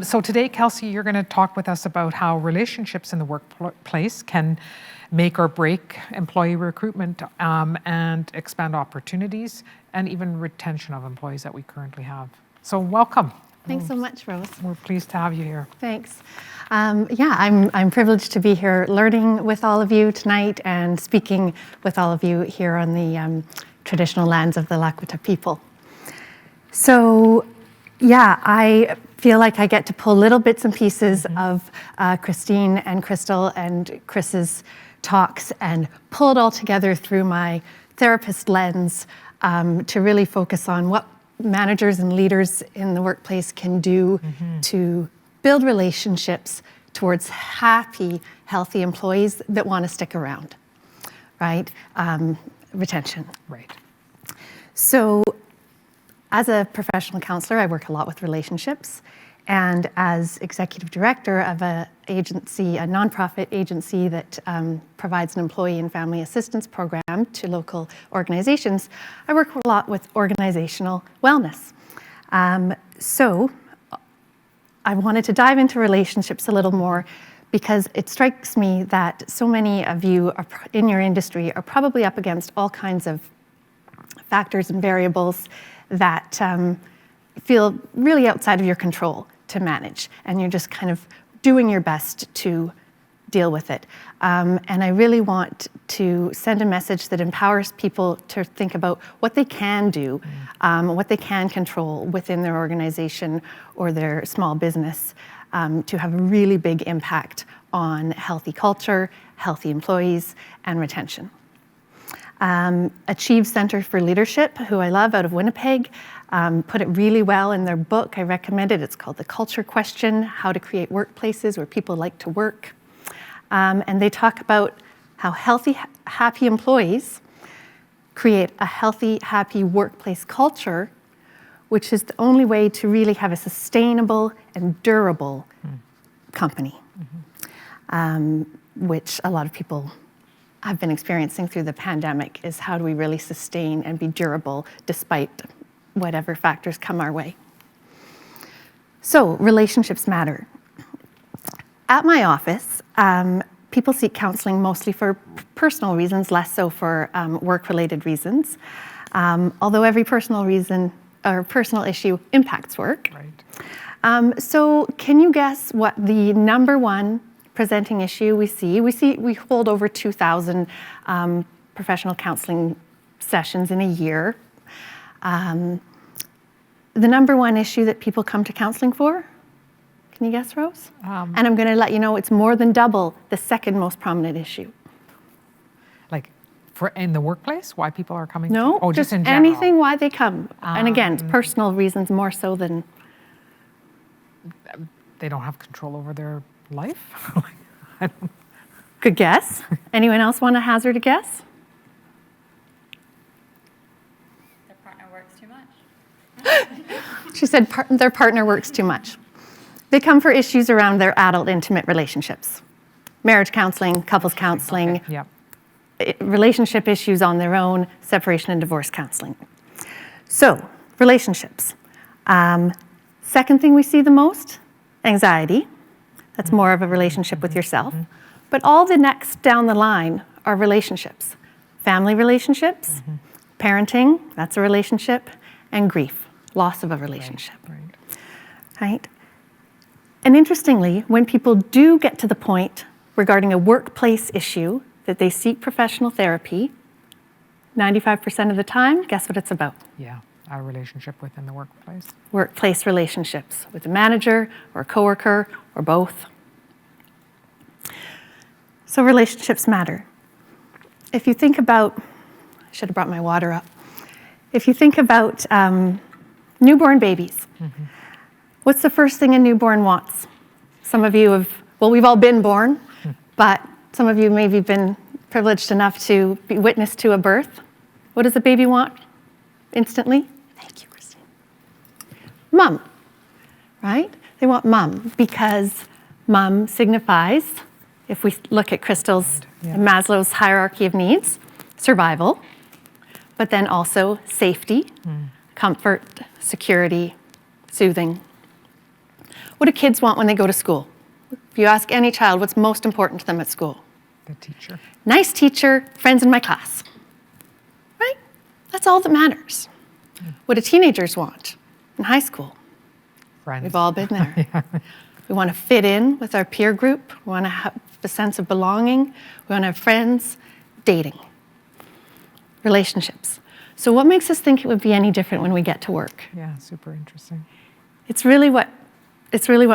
So today, Kelsi, you're going to talk with us about how relationships in the workplace can make or break employee recruitment and expand opportunities and even retention of employees that we currently have. So welcome. Thanks so much, Rose. We're pleased to have you here. Thanks. I'm privileged to be here learning with all of you tonight and speaking with all of you here on the traditional lands of the Lakota people. So, I feel like I get to pull little bits and pieces of Christine and Crystal and Chris's talks and pull it all together through my therapist lens to really focus on what managers and leaders in the workplace can do to build relationships towards happy, healthy employees that want to stick around, right? Retention. Right. So as a professional counselor, I work a lot with relationships. And as executive director of a nonprofit agency that provides an employee and family assistance program to local organizations, I work a lot with organizational wellness. So I wanted to dive into relationships a little more because it strikes me that so many of you in your industry are probably up against all kinds of factors and variables that feel really outside of your control to manage, and you're just kind of doing your best to deal with it. And I really want to send a message that empowers people to think about what they can do, what they can control within their organization or their small business to have a really big impact on healthy culture, healthy employees, and retention. Achieve Center for Leadership, who I love, out of Winnipeg, put it really well in their book. I recommend it. It's called The Culture Question: How to Create Workplaces Where People Like to Work. And they talk about how healthy, happy employees create a healthy, happy workplace culture, which is the only way to really have a sustainable and durable company, which a lot of people have been experiencing through the pandemic, is how do we really sustain and be durable despite whatever factors come our way. So, relationships matter. At my office, people seek counseling mostly for personal reasons, less so for work-related reasons, although every personal reason or personal issue impacts work. Right. So can you guess what the number one presenting issue we see? We hold over 2,000 professional counseling sessions in a year. The number one issue that people come to counseling for, can you guess, Rose? And I'm going to let you know it's more than double the second most prominent issue. Like in the workplace, why people are coming? No, just in general. Anything why they come. And again, it's personal reasons more so than... They don't have control over their life? Good guess. Anyone else want to hazard a guess? Their partner works too much. She said their partner works too much. They come for issues around their adult intimate relationships. Marriage counseling, couples counseling, Okay. Yep. Relationship issues on their own, separation and divorce counseling. So, relationships. Second thing we see the most, anxiety. That's more of a relationship with yourself. But all the next down the line are relationships. Family relationships, parenting, that's a relationship, and grief, loss of a relationship. Right? And interestingly, when people do get to the point regarding a workplace issue that they seek professional therapy, 95% of the time, guess what it's about? Yeah, our relationship within the workplace. Workplace relationships with a manager or a coworker or both. So relationships matter. If you think about, I should have brought my water up. If you think about newborn babies, what's the first thing a newborn wants? Some of you have, well, we've all been born, but some of you maybe been privileged enough to be witness to a birth. What does a baby want instantly? Thank you, Christine. Mom, right? They want mom because mom signifies, if we look at Crystal's Maslow's hierarchy of needs, survival, but then also safety, comfort, security, soothing. What do kids want when they go to school? If you ask any child what's most important to them at school, The teacher. nice teacher, friends in my class, right? That's all that matters. What do teenagers want in high school? Friends. We've all been there. We want to fit in with our peer group. We want to have a sense of belonging. We want to have friends, dating, relationships. So what makes us think it would be any different when we get to work? Yeah, super interesting. It's really what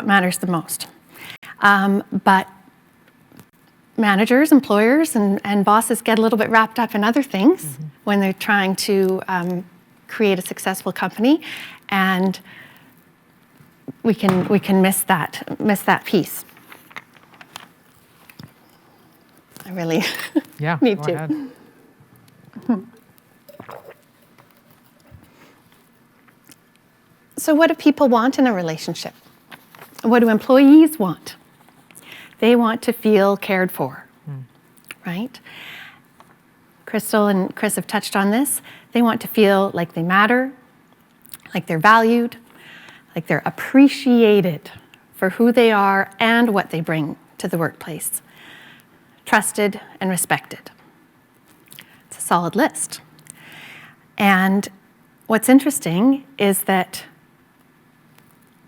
matters the most. But managers, employers, and bosses get a little bit wrapped up in other things when they're trying to create a successful company, and we can miss that piece. I really Yeah, need go to. ahead. So what do people want in a relationship? What do employees want? They want to feel cared for, right? Crystal and Chris have touched on this. They want to feel like they matter, like they're valued, like they're appreciated for who they are and what they bring to the workplace. Trusted and respected. It's a solid list. And what's interesting is that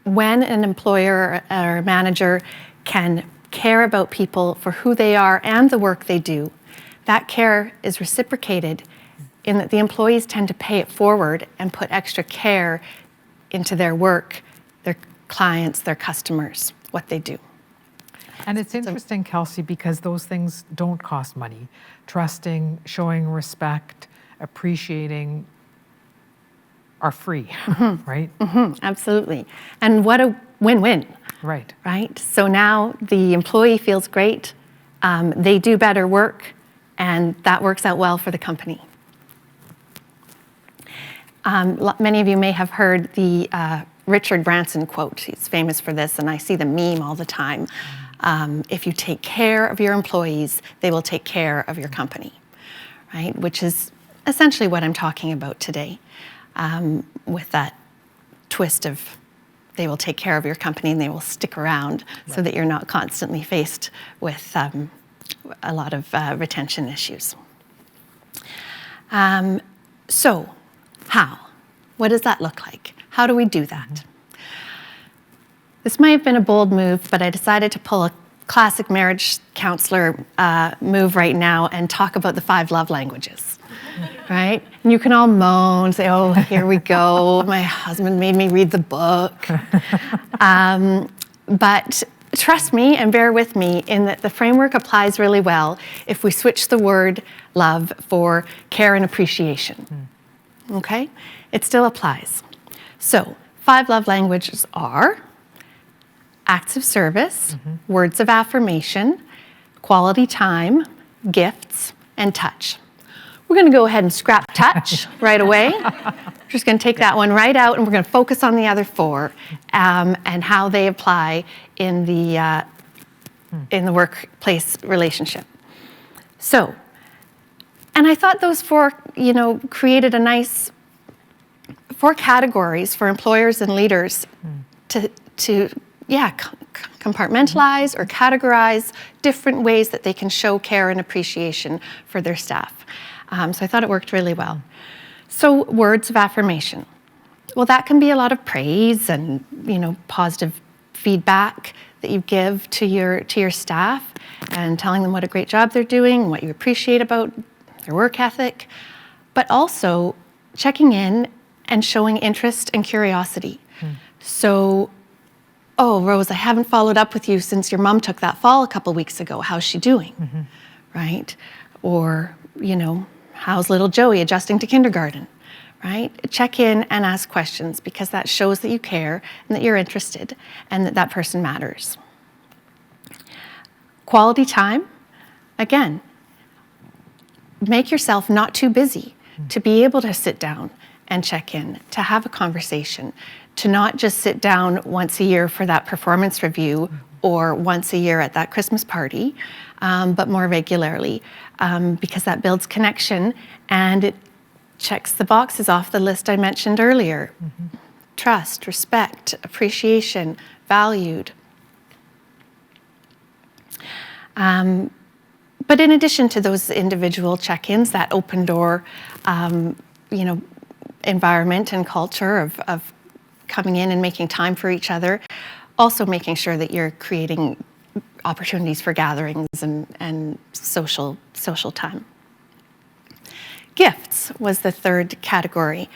when an employer or a manager can care about people for who they are and the work they do, that care is reciprocated in that the employees tend to pay it forward and put extra care into their work, their clients, their customers, what they do. And it's interesting, Kelsi, because those things don't cost money. Trusting, showing respect, appreciating are free, right? Absolutely. And what a win-win, Right. right? So now the employee feels great, they do better work, and that works out well for the company. Many of you may have heard the Richard Branson quote. He's famous for this, and I see the meme all the time. If you take care of your employees, they will take care of your company, right? Which is essentially what I'm talking about today, with that twist of they will take care of your company and they will stick around so that you're not constantly faced with a lot of retention issues. So, how? What does that look like? How do we do that? This might have been a bold move, but I decided to pull a classic marriage counselor move right now and talk about the 5 love languages, right? And you can all moan, say, oh, here we go. My husband made me read the book. But trust me and bear with me in that the framework applies really well if we switch the word love for care and appreciation, okay? It still applies. So 5 love languages are acts of service, words of affirmation, quality time, gifts, and touch. We're going to go ahead and scrap touch right away. We're just going to take that one right out, and we're going to focus on the other 4 and how they apply in the workplace relationship. So, and I thought those 4, created a nice 4 categories for employers and leaders to compartmentalize or categorize different ways that they can show care and appreciation for their staff. So I thought it worked really well. So words of affirmation. Well, that can be a lot of praise and, positive feedback that you give to your staff and telling them what a great job they're doing, what you appreciate about their work ethic, but also checking in and showing interest and curiosity. So, oh, Rose, I haven't followed up with you since your mom took that fall a couple weeks ago. How's she doing? Right? Or, how's little Joey adjusting to kindergarten? Right? Check in and ask questions because that shows that you care and that you're interested and that person matters. Quality time, again, make yourself not too busy to be able to sit down and check in, to have a conversation, to not just sit down once a year for that performance review or once a year at that Christmas party, but more regularly, because that builds connection and it checks the boxes off the list I mentioned earlier. Trust, respect, appreciation, valued. But in addition to those individual check-ins, that open door, environment and culture of coming in and making time for each other, also making sure that you're creating opportunities for gatherings and social time. Gifts was the third category,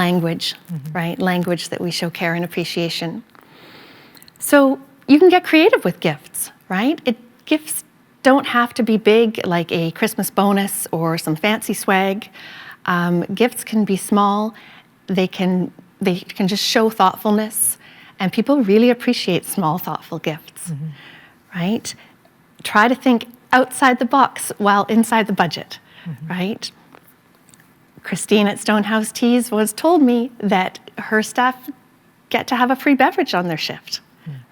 language, right? Language that we show care and appreciation. So you can get creative with gifts, right? Gifts don't have to be big, like a Christmas bonus or some fancy swag. Gifts can be small. They can just show thoughtfulness, and people really appreciate small, thoughtful gifts, right? Try to think outside the box while inside the budget, right? Christine at Stonehouse Teas told me that her staff get to have a free beverage on their shift,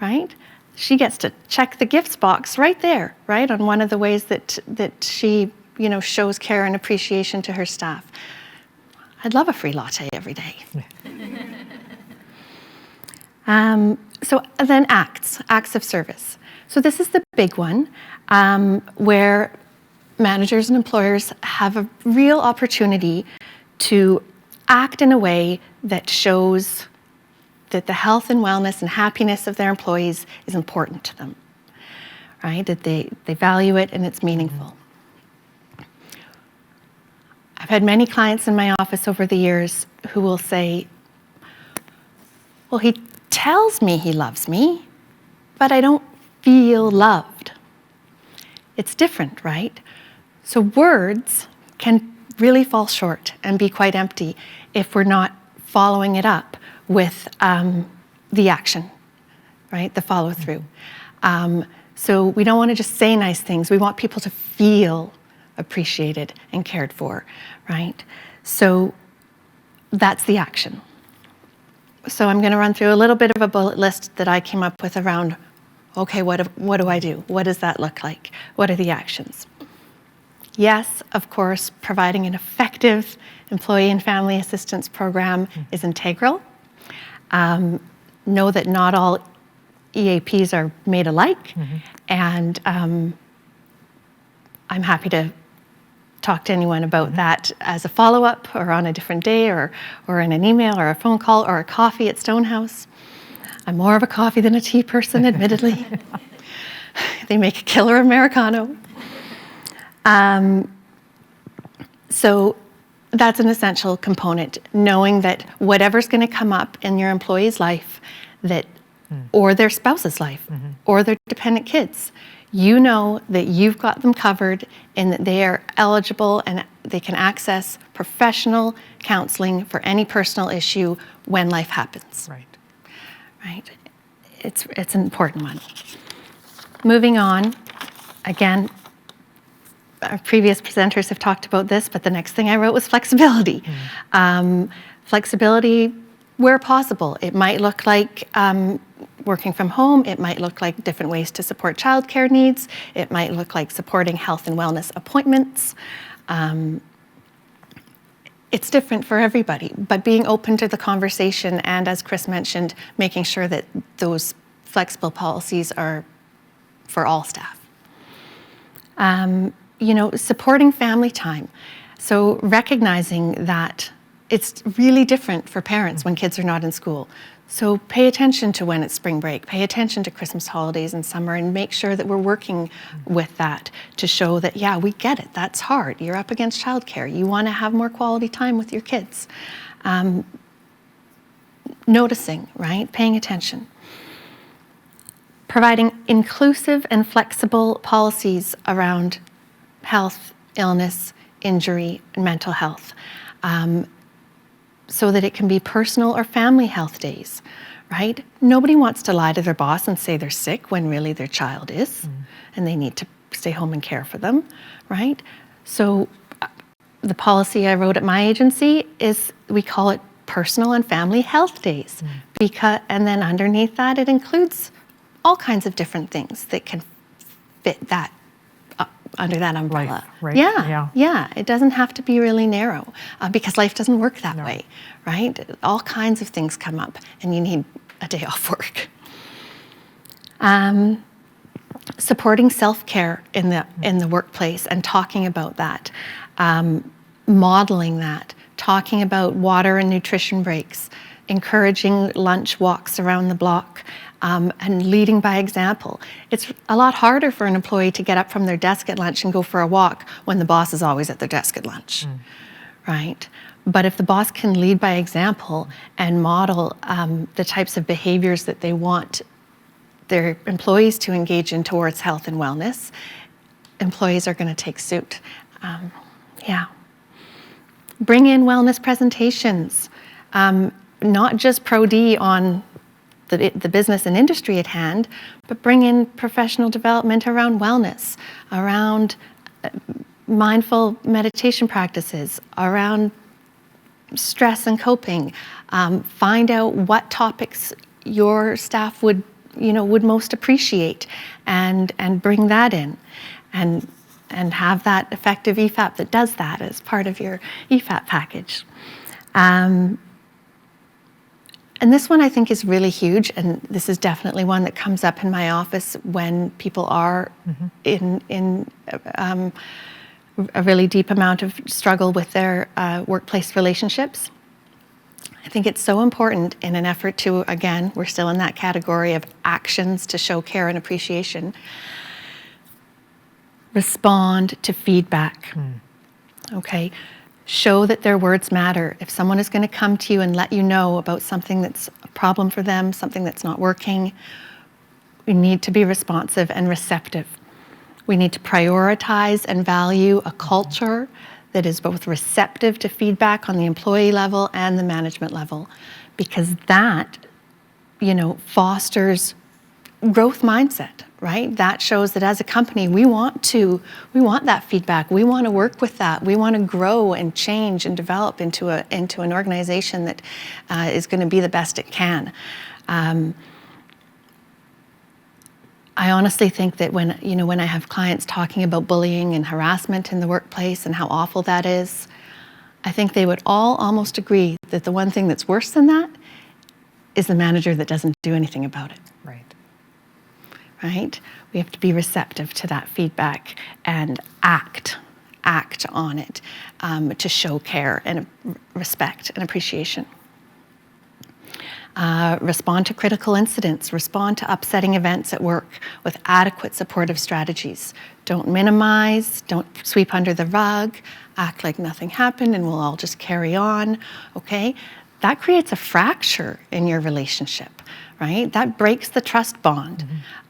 right? She gets to check the gifts box right there, right, on one of the ways that she, shows care and appreciation to her staff. I'd love a free latte every day. So then acts of service. So this is the big one, where managers and employers have a real opportunity to act in a way that shows that the health and wellness and happiness of their employees is important to them, right? That they value it and it's meaningful. I've had many clients in my office over the years who will say, well, he tells me he loves me, but I don't feel loved. It's different, right? So words can really fall short and be quite empty if we're not following it up with the action, right? The follow through. So we don't want to just say nice things. We want people to feel appreciated and cared for, right? So that's the action. So I'm going to run through a little bit of a bullet list that I came up with around, okay, what do I do? What does that look like? What are the actions? Yes, of course, providing an effective employee and family assistance program is integral. Know that not all EAPs are made alike, and I'm happy to talk to anyone about that as a follow-up or on a different day or in an email or a phone call or a coffee at Stonehouse. I'm more of a coffee than a tea person, admittedly. They make a killer Americano. So that's an essential component, knowing that whatever's going to come up in your employee's life or their spouse's life or their dependent kids, you know that you've got them covered and that they are eligible and they can access professional counseling for any personal issue when life happens. Right? It's an important one. Moving on, again, our previous presenters have talked about this, but the next thing I wrote was flexibility. Flexibility where possible. It might look like working from home. It might look like different ways to support childcare needs. It might look like supporting health and wellness appointments. It's different for everybody, but being open to the conversation and, as Chris mentioned, making sure that those flexible policies are for all staff. Supporting family time. So recognizing that it's really different for parents when kids are not in school. So pay attention to when it's spring break, pay attention to Christmas holidays and summer, and make sure that we're working with that to show that, yeah, we get it, that's hard. You're up against childcare. You want to have more quality time with your kids. Noticing, right? Paying attention. Providing inclusive and flexible policies around health, illness, injury, and mental health, so that it can be personal or family health days, right? Nobody wants to lie to their boss and say they're sick when really their child is, and they need to stay home and care for them, right? So the policy I wrote at my agency is, we call it personal and family health days, and then underneath that it includes all kinds of different things that can fit that under that umbrella. Life, right? Yeah. It doesn't have to be really narrow because life doesn't work that way, right? All kinds of things come up, and you need a day off work. Supporting self-care in the workplace and talking about that, modeling that, talking about water and nutrition breaks, encouraging lunch walks around the block, and leading by example. It's a lot harder for an employee to get up from their desk at lunch and go for a walk when the boss is always at their desk at lunch, right? But if the boss can lead by example and model the types of behaviors that they want their employees to engage in towards health and wellness, employees are going to take suit. Bring in wellness presentations, not just Pro-D on the business and industry at hand, but bring in professional development around wellness, around mindful meditation practices, around stress and coping. Find out what topics your staff would most appreciate, and bring that in, and have that effective EFAP that does that as part of your EFAP package. And this one I think is really huge, and this is definitely one that comes up in my office when people are in a really deep amount of struggle with their workplace relationships. I think it's so important in an effort to, again, we're still in that category of actions to show care and appreciation, respond to feedback, okay? Show that their words matter. If someone is going to come to you and let you know about something that's a problem for them, something that's not working, we need to be responsive and receptive. We need to prioritize and value a culture that is both receptive to feedback on the employee level and the management level, because that, fosters growth mindset, right? That shows that as a company, we want that feedback. We want to work with that. We want to grow and change and develop into an organization that is going to be the best it can. I honestly think that when I have clients talking about bullying and harassment in the workplace and how awful that is, I think they would all almost agree that the one thing that's worse than that is the manager that doesn't do anything about it. Right? We have to be receptive to that feedback and act on it to show care and respect and appreciation. Respond to critical incidents, respond to upsetting events at work with adequate supportive strategies. Don't minimize, don't sweep under the rug, act like nothing happened and we'll all just carry on, okay? That creates a fracture in your relationship, right? That breaks the trust bond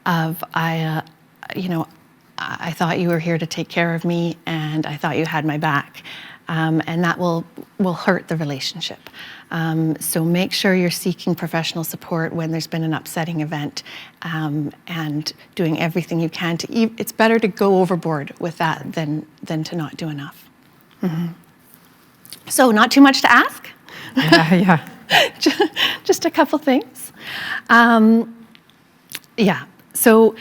of, I thought you were here to take care of me and I thought you had my back. And that will hurt the relationship. So make sure you're seeking professional support when there's been an upsetting event, and doing everything you can it's better to go overboard with that than to not do enough. So not too much to ask. Yeah. Just a couple things. So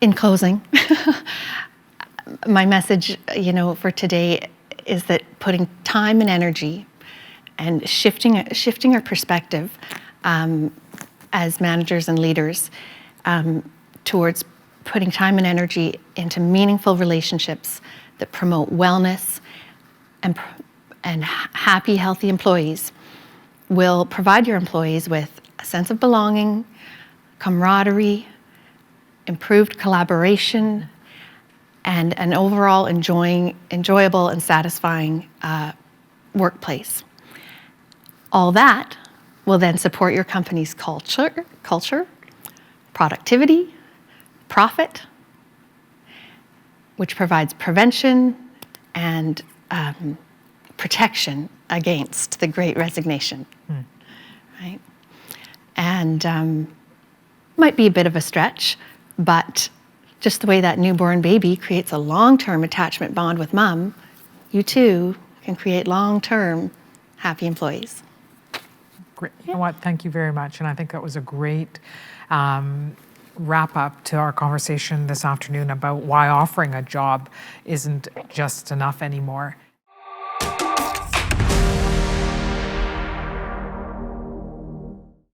in closing, my message, for today is that putting time and energy and shifting our perspective as managers and leaders towards putting time and energy into meaningful relationships that promote wellness and happy, healthy employees will provide your employees with a sense of belonging, camaraderie, improved collaboration, and an overall enjoyable and satisfying workplace. All that will then support your company's culture, productivity, profit, which provides prevention and protection against the Great Resignation, right? And might be a bit of a stretch, but just the way that newborn baby creates a long-term attachment bond with mom, you too can create long-term happy employees. Great. You know what? Thank you very much. And I think that was a great wrap up to our conversation this afternoon about why offering a job isn't just enough anymore.